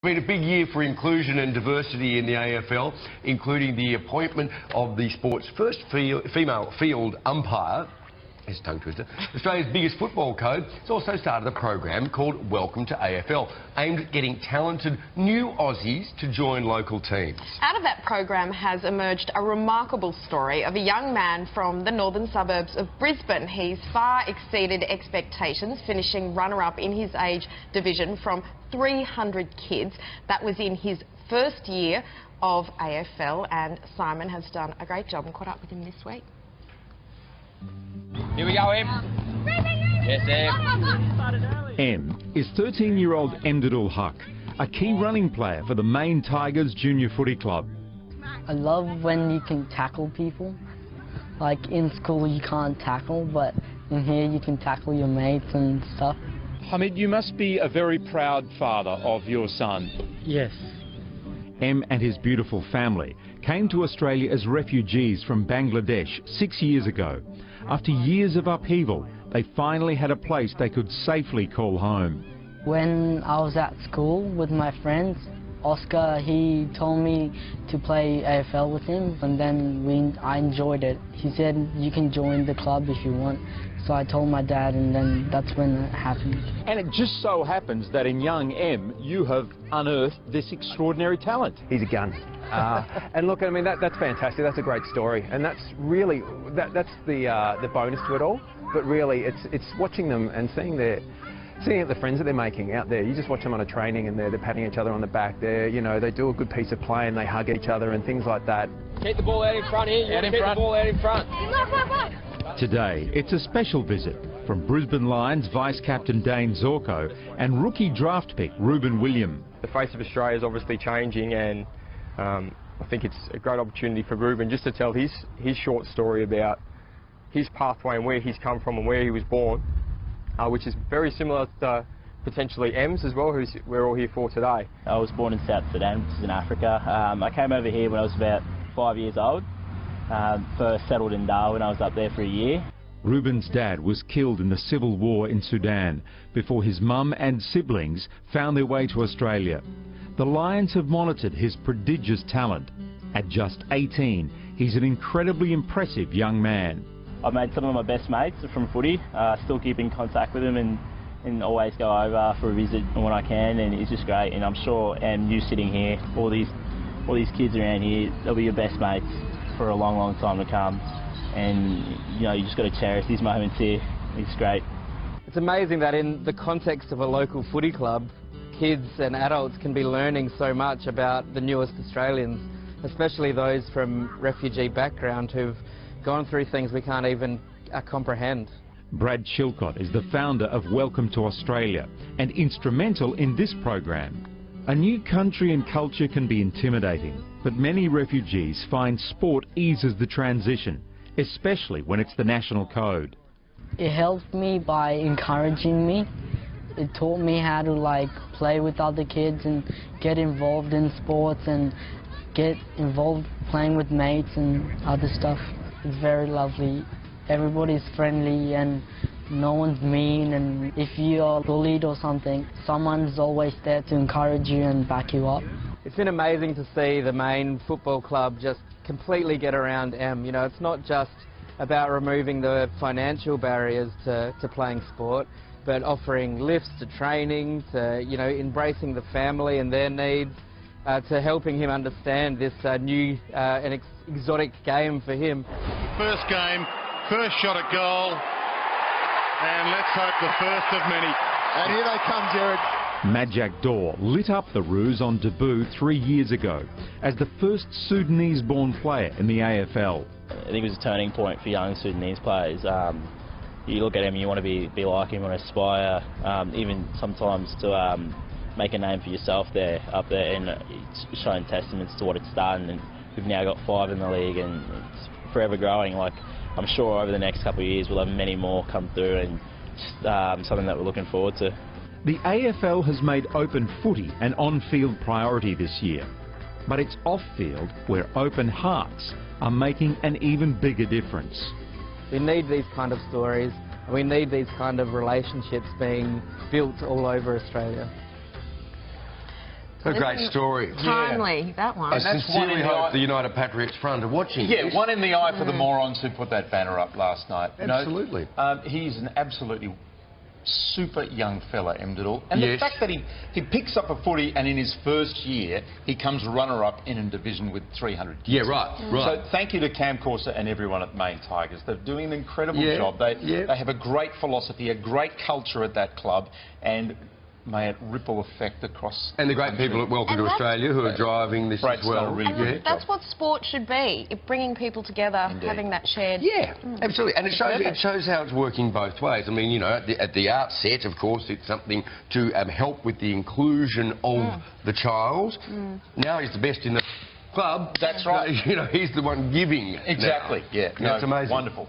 It's been a big year for inclusion and diversity in the AFL, including the appointment of the sport's first female field umpire. It's a tongue twister. Australia's biggest football code. It's also started a program called Welcome to AFL, aimed at getting talented new Aussies to join local teams. Out of that program has emerged a remarkable story of a young man from the northern suburbs of Brisbane. He's far exceeded expectations, finishing runner-up in his age division from 300 kids. That was in his first year of AFL, and Simon has done a great job and caught up with him this week. Here we go, Em. Yes, Em. Em is 13-year-old Emdadul Huck, a key running player for the Maine Tigers Junior Footy Club. I love when you can tackle people. Like in school you can't tackle, but in here you can tackle your mates and stuff. Hamid, you must be a very proud father of your son. Yes. Em and his beautiful family came to Australia as refugees from Bangladesh 6 years ago. After years of upheaval, they finally had a place they could safely call home. When I was at school with my friends, Oscar, he told me to play AFL with him, and then I enjoyed it. He said, you can join the club if you want. So I told my dad, and then that's when it happened. And it just so happens that in young Em, you have unearthed this extraordinary talent. He's a gun. And look, I mean, that's fantastic. That's a great story, and that's really that's the bonus to it all. But really, it's watching them and seeing the friends that they're making out there. You just watch them on a training, and they're patting each other on the back. They do a good piece of play, and they hug each other and things like that. Keep the ball out in front here. Keep the ball out in front. Today, it's a special visit from Brisbane Lions Vice-Captain Dane Zorko and rookie draft pick Ruben William. The face of Australia is obviously changing, and I think it's a great opportunity for Ruben just to tell his short story about his pathway and where he's come from and where he was born, which is very similar to potentially Em's as well, who we're all here for today. I was born in South Sudan, which is in Africa. I came over here when I was about 5 years old. First settled in Darwin. I was up there for a year. Ruben's dad was killed in the civil war in Sudan before his mum and siblings found their way to Australia. The Lions have monitored his prodigious talent. At just 18, he's an incredibly impressive young man. I've made some of my best mates from footy. Still keep in contact with them and always go over for a visit when I can, and it's just great. And I'm sure, you sitting here, all these kids around here, they'll be your best mates for a long, long time to come. And you just got to cherish these moments here. It's great. It's amazing that in the context of a local footy club, kids and adults can be learning so much about the newest Australians, especially those from refugee background who've gone through things we can't even comprehend. Brad Chilcott is the founder of Welcome to Australia and instrumental in this program. A new country and culture can be intimidating, but many refugees find sport eases the transition, especially when it's the national code. It helped me by encouraging me. It taught me how to play with other kids and get involved in sports and get involved playing with mates and other stuff. It's very lovely. Everybody's friendly and no one's mean, and if you are bullied or something, someone's always there to encourage you and back you up. It's been amazing to see the Maine Football Club just completely get around Em. It's not just about removing the financial barriers to playing sport, but offering lifts to training, to embracing the family and their needs, to helping him understand this new and exotic game for him. First game, first shot at goal, and let's hope the first of many. And here they come, Jared. Majak Dor lit up the Roos on debut 3 years ago as the first Sudanese-born player in the AFL. I think it was a turning point for young Sudanese players. You look at him, you want to be like him, want to aspire, even sometimes to make a name for yourself up there, and it's showing testaments to what it's done. And we've now got 5 in the league, and it's forever growing. I'm sure over the next couple of years we'll have many more come through, and something that we're looking forward to. The AFL has made open footy an on-field priority this year, but it's off-field where open hearts are making an even bigger difference. We need these kind of stories, and we need these kind of relationships being built all over Australia. A great story. Timely, that one. I And that's sincerely one in the hope eye- the United Patriots Front are watching Yeah, this. one in the eye for the morons who put that banner up last night. You know, Absolutely. he's an absolutely super young fella, Emdadul. And Yes. the fact that he picks up a footy and in his first year he comes runner-up in a division with 300 kids. Yeah, right, right. So thank you to Cam Corser and everyone at Maine Tigers. They're doing an incredible Yeah, job. They yeah. have a great philosophy, a great culture at that club, and may it ripple effect across And the great country. people at Welcome And to that's- Australia who are driving this Brett's as well. done a really And good that's job. what sport should be, bringing people together, Indeed. having that shared... Yeah, absolutely. And it Perfect. shows how it's working both ways. I mean, you know, at the outset, of course, it's something to help with the inclusion of the child. Now he's the best in the club. That's right. You know, he's the one giving. Exactly, now. yeah. That's amazing. Wonderful.